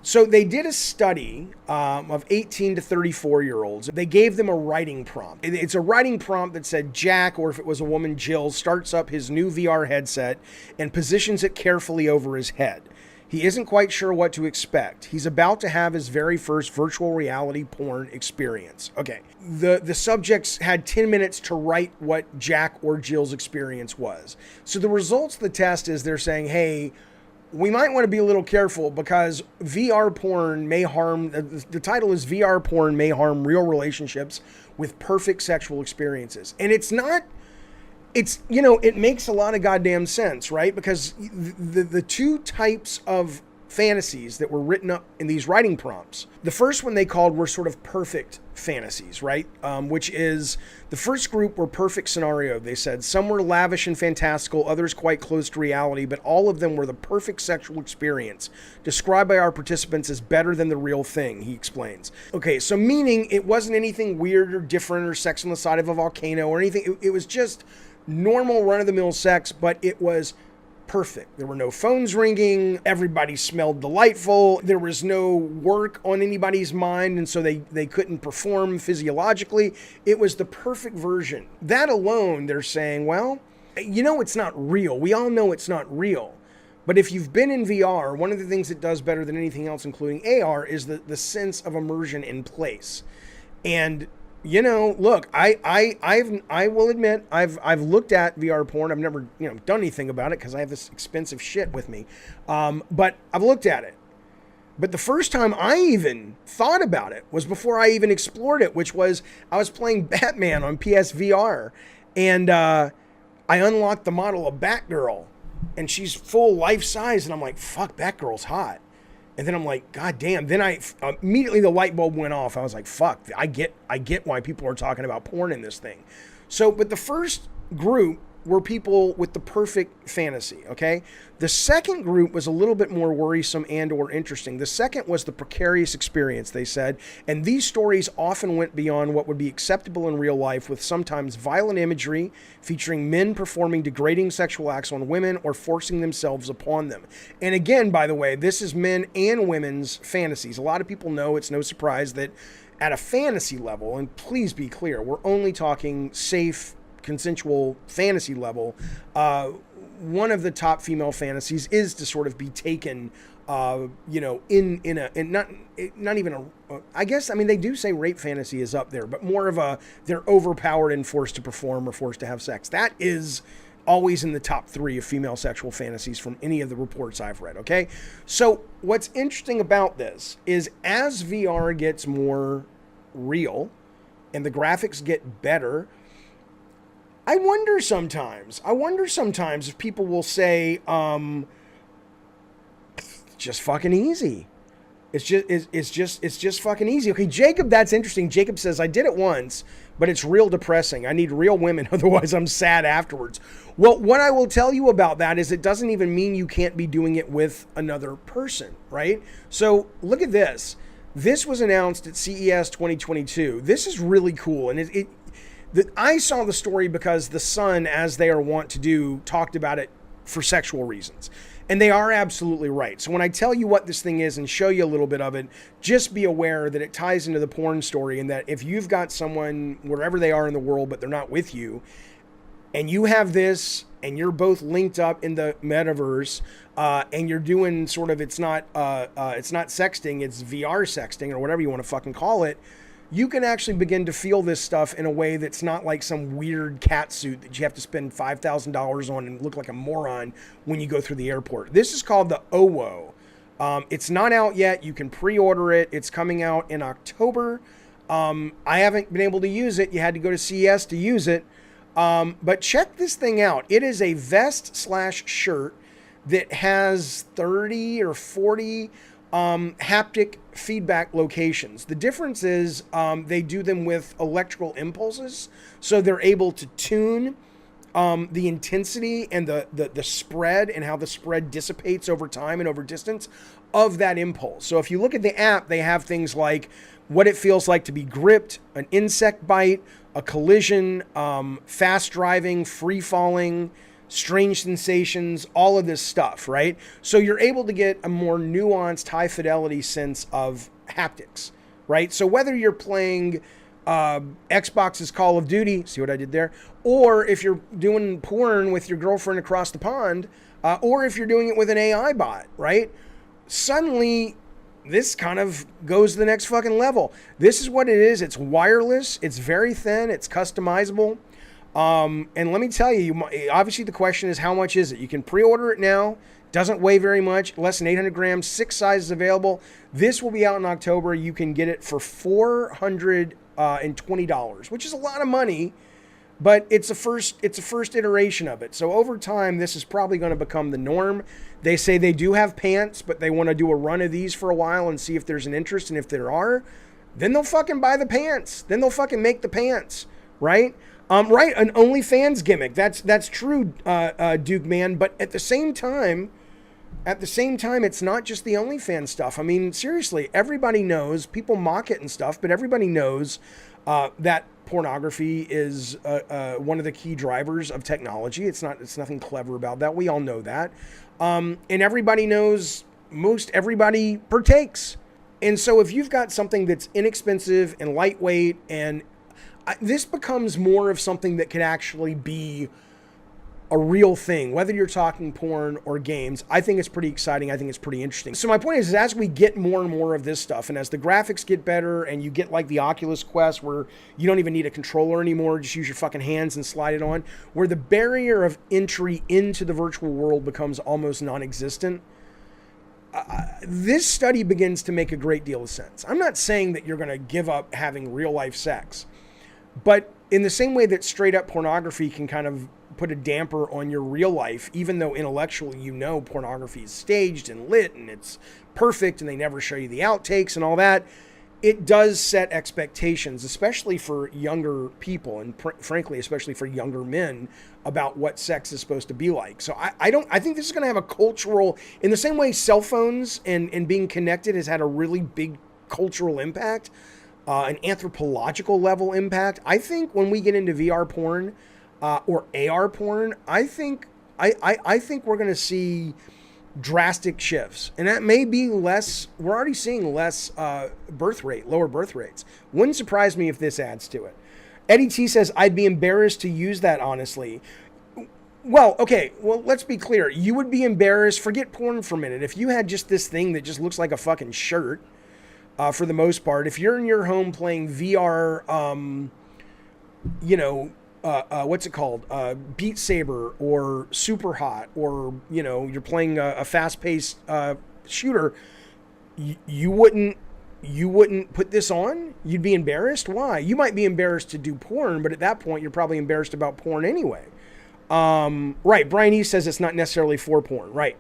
So they did a study of 18 to 34-year-olds. They gave them a writing prompt. It's a writing prompt that said Jack, or if it was a woman, Jill, starts up his new VR headset and positions it carefully over his head. He isn't quite sure what to expect. He's about to have his very first virtual reality porn experience. Okay. The subjects had 10 minutes to write what Jack or Jill's experience was. So the results of the test is they're saying, hey, we might want to be a little careful because VR porn may harm, the title is VR porn may harm real relationships with perfect sexual experiences. And it's not, it's, you know, it makes a lot of goddamn sense, right? Because the two types of fantasies that were written up in these writing prompts, the first one they called were sort of perfect fantasies, right? Which is, the first group were perfect scenario. They said some were lavish and fantastical, others quite close to reality, but all of them were the perfect sexual experience, described by our participants as better than the real thing, he explains. Okay, so meaning it wasn't anything weird or different or sex on the side of a volcano or anything. It was just normal run-of-the-mill sex, but it was perfect. There were no phones ringing. Everybody smelled delightful. There was no work on anybody's mind, and so they couldn't perform physiologically. It was the perfect version. That alone, they're saying, well, you know, it's not real. We all know it's not real. But if you've been in VR, one of the things it does better than anything else, including AR, is the sense of immersion in place. And you know, look, I will admit I've looked at VR porn. I've never, you know, done anything about it because I have this expensive shit with me. But I've looked at it. But the first time I even thought about it was before I even explored it, which was I was playing Batman on PSVR, and I unlocked the model of Batgirl, and she's full life size, and I'm like, fuck, Batgirl's hot. And then I'm like, God damn. Then I immediately the light bulb went off. I was like, fuck, I get why people are talking about porn in this thing. So, but the first group were people with the perfect fantasy, okay? The second group was a little bit more worrisome and or interesting. The second was the precarious experience, they said, and these stories often went beyond what would be acceptable in real life, with sometimes violent imagery featuring men performing degrading sexual acts on women or forcing themselves upon them. And again, by the way, this is men and women's fantasies. A lot of people know, it's no surprise that at a fantasy level, and please be clear, we're only talking safe, consensual fantasy level, one of the top female fantasies is to sort of be taken, you know, in not even a, I guess, I mean, they do say rape fantasy is up there, but more of a, they're overpowered and forced to perform or forced to have sex. That is always in the top 3 of female sexual fantasies from any of the reports I've read, okay? So what's interesting about this is as VR gets more real and the graphics get better, I wonder sometimes if people will say, just fucking easy. It's just fucking easy. Okay, Jacob, that's interesting. Jacob says, I did it once, but it's real depressing. I need real women, otherwise I'm sad afterwards. Well, what I will tell you about that is it doesn't even mean you can't be doing it with another person, right? So look at this. This was announced at CES 2022. This is really cool, and I saw the story because the Sun, as they are wont to do, talked about it for sexual reasons. And they are absolutely right. So when I tell you what this thing is and show you a little bit of it, just be aware that it ties into the porn story, and that if you've got someone wherever they are in the world, but they're not with you, and you have this, and you're both linked up in the metaverse, and you're doing sort of, it's not sexting, it's VR sexting, or whatever you want to fucking call it, you can actually begin to feel this stuff in a way that's not like some weird cat suit that you have to spend $5,000 on and look like a moron when you go through the airport. This is called the OWO. It's not out yet. You can pre-order it. It's coming out in October. I haven't been able to use it. You had to go to CES to use it. But check this thing out. It is a vest/shirt that has 30 or 40 haptic feedback locations. The difference is they do them with electrical impulses, so they're able to tune the intensity and the spread, and how the spread dissipates over time and over distance of that impulse. So if you look at the app, they have things like what it feels like to be gripped, an insect bite, a collision, fast driving, free falling, strange sensations, all of this stuff, right? So you're able to get a more nuanced, high fidelity sense of haptics, right? So whether you're playing Xbox's Call of Duty, see what I did there, or if you're doing porn with your girlfriend across the pond, or if you're doing it with an AI bot, right? Suddenly, this kind of goes to the next fucking level. This is what it is. It's wireless. It's very thin. It's customizable. And let me tell you, obviously the question is, how much is it? You can pre-order it now. Doesn't weigh very much, less than 800 grams, 6 sizes available. This will be out in October. You can get it for $420, which is a lot of money, but it's a first iteration of it. So over time, this is probably going to become the norm. They say they do have pants, but they want to do a run of these for a while and see if there's an interest. And if there are, then they'll fucking buy the pants. Then they'll fucking make the pants, right? Right, an OnlyFans gimmick. That's true, Duke man. But at the same time, it's not just the OnlyFans stuff. I mean, seriously, everybody knows. People mock it and stuff, but everybody knows that pornography is one of the key drivers of technology. It's nothing clever about that. We all know that, and everybody knows. Most everybody partakes. And so, if you've got something that's inexpensive and lightweight and this becomes more of something that could actually be a real thing, whether you're talking porn or games. I think it's pretty exciting. I think it's pretty interesting. So my point is as we get more and more of this stuff, and as the graphics get better and you get like the Oculus Quest where you don't even need a controller anymore, just use your fucking hands and slide it on, where the barrier of entry into the virtual world becomes almost non-existent, this study begins to make a great deal of sense. I'm not saying that you're going to give up having real life sex, but in the same way that straight up pornography can kind of put a damper on your real life, even though intellectually you know pornography is staged and lit and it's perfect and they never show you the outtakes and all that, it does set expectations, especially for younger people and frankly, especially for younger men, about what sex is supposed to be like. So I think this is going to have a cultural, in the same way cell phones and being connected has had a really big cultural impact, an anthropological level impact. I think when we get into VR porn or AR porn, I think we're going to see drastic shifts, and that may be less. We're already seeing less lower birth rates. Wouldn't surprise me if this adds to it. Eddie T says, I'd be embarrassed to use that, honestly. Well, okay, let's be clear. You would be embarrassed, forget porn for a minute, if you had just this thing that just looks like a fucking shirt. For the most part, if you're in your home playing VR, what's it called? Beat Saber or Super Hot, or, you're playing a fast-paced shooter, you wouldn't put this on? You'd be embarrassed? Why? You might be embarrassed to do porn, but at that point, you're probably embarrassed about porn anyway. Right, Brian E. says it's not necessarily for porn. Right.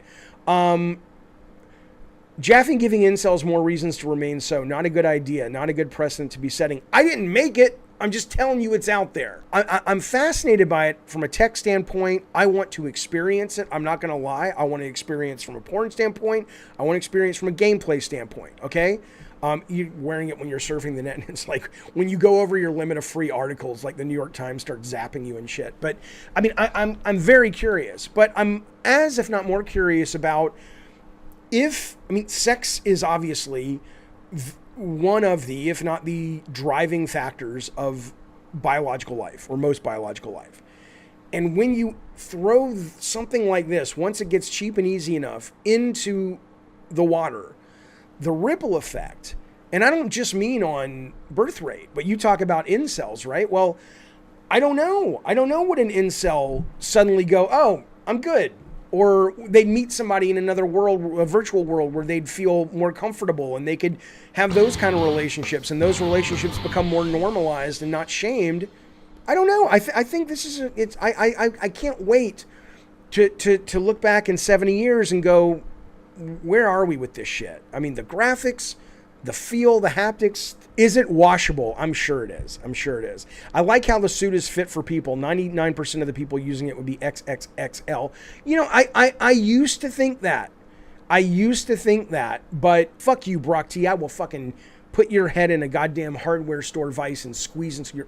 Jaffe giving incels more reasons to remain so. Not a good idea. Not a good precedent to be setting. I didn't make it. I'm just telling you it's out there. I'm fascinated by it from a tech standpoint. I want to experience it. I'm not going to lie. I want to experience from a porn standpoint. I want to experience from a gameplay standpoint. Okay? You're wearing it when you're surfing the net, and it's like when you go over your limit of free articles, like the New York Times starts zapping you and shit. But I mean, I'm very curious, but I'm as if not more curious about sex is obviously one of the, if not the driving factors of biological life, or most biological life. And when you throw something like this, once it gets cheap and easy enough into the water, the ripple effect, and I don't just mean on birth rate, but you talk about incels, right? Well, I don't know what an incel suddenly go, oh, I'm good. Or they'd meet somebody in another world, a virtual world, where they'd feel more comfortable and they could have those kind of relationships, and those relationships become more normalized and not shamed. I don't know. I think this is I can't wait to look back in 70 years and go, where are we with this shit? I mean, the graphics, the feel, the haptics, is it washable? I'm sure it is. I like how the suit is fit for people. 99% of the people using it would be XXXL. I used to think that. But fuck you, Brock T. I will fucking put your head in a goddamn hardware store vice and squeeze into your...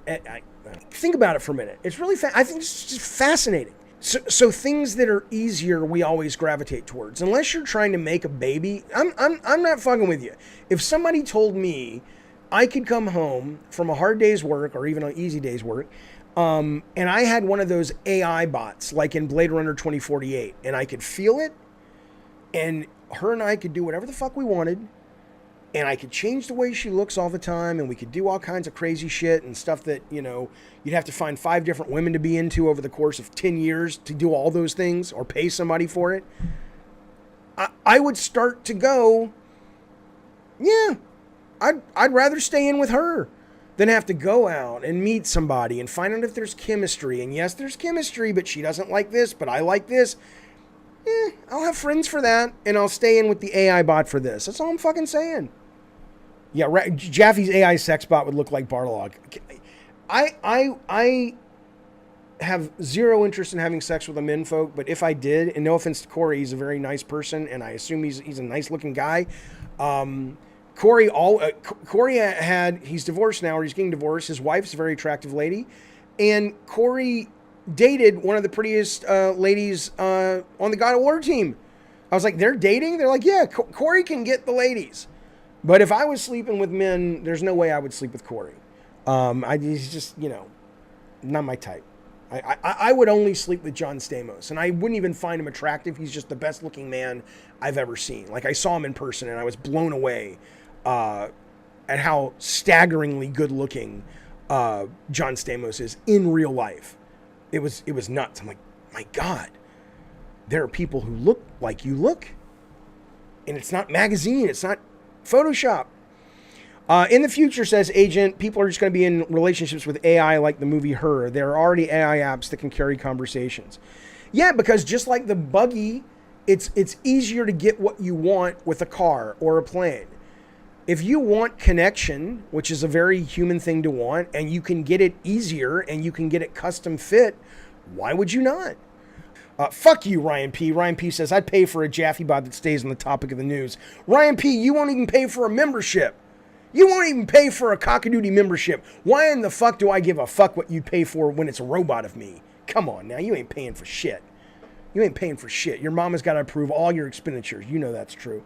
Think about it for a minute. It's really I think it's just fascinating. So things that are easier, we always gravitate towards. Unless you're trying to make a baby, I'm not fucking with you. If somebody told me I could come home from a hard day's work or even an easy day's work, and I had one of those AI bots like in Blade Runner 2048, and I could feel it, and her and I could do whatever the fuck we wanted, and I could change the way she looks all the time, and we could do all kinds of crazy shit and stuff that, you know, you'd have to find 5 different women to be into over the course of 10 years to do all those things or pay somebody for it. I would start to go, yeah, I'd rather stay in with her than have to go out and meet somebody and find out if there's chemistry. And yes, there's chemistry, but she doesn't like this, but I like this. I'll have friends for that, and I'll stay in with the AI bot for this. That's all I'm fucking saying. Yeah, Jaffe's AI sex bot would look like Barlog. I have zero interest in having sex with a menfolk, but if I did, and no offense to Corey, he's a very nice person, and I assume he's a nice looking guy. Corey he's divorced now, or he's getting divorced. His wife's a very attractive lady, and Corey dated one of the prettiest ladies on the God of War team. I was like, they're dating? They're like, yeah, Corey can get the ladies. But if I was sleeping with men, there's no way I would sleep with Corey. He's just, you know, not my type. I would only sleep with John Stamos, and I wouldn't even find him attractive. He's just the best looking man I've ever seen. Like, I saw him in person, and I was blown away at how staggeringly good looking John Stamos is in real life. It was nuts. I'm like, my God, there are people who look like you look, and it's not magazine, it's not Photoshop. In the future, says Agent, people are just going to be in relationships with AI like the movie Her. There are already AI apps that can carry conversations. Yeah, because just like the buggy, it's easier to get what you want with a car or a plane. If you want connection, which is a very human thing to want, and you can get it easier and you can get it custom fit, why would you not? Fuck you, Ryan P. Ryan P says, I'd pay for a Jaffe bot that stays on the topic of the news. Ryan P, you won't even pay for a membership. You won't even pay for a Cockadoodie membership. Why in the fuck do I give a fuck what you pay for when it's a robot of me? Come on now, you ain't paying for shit. You ain't paying for shit. Your mama's got to approve all your expenditures. You know that's true.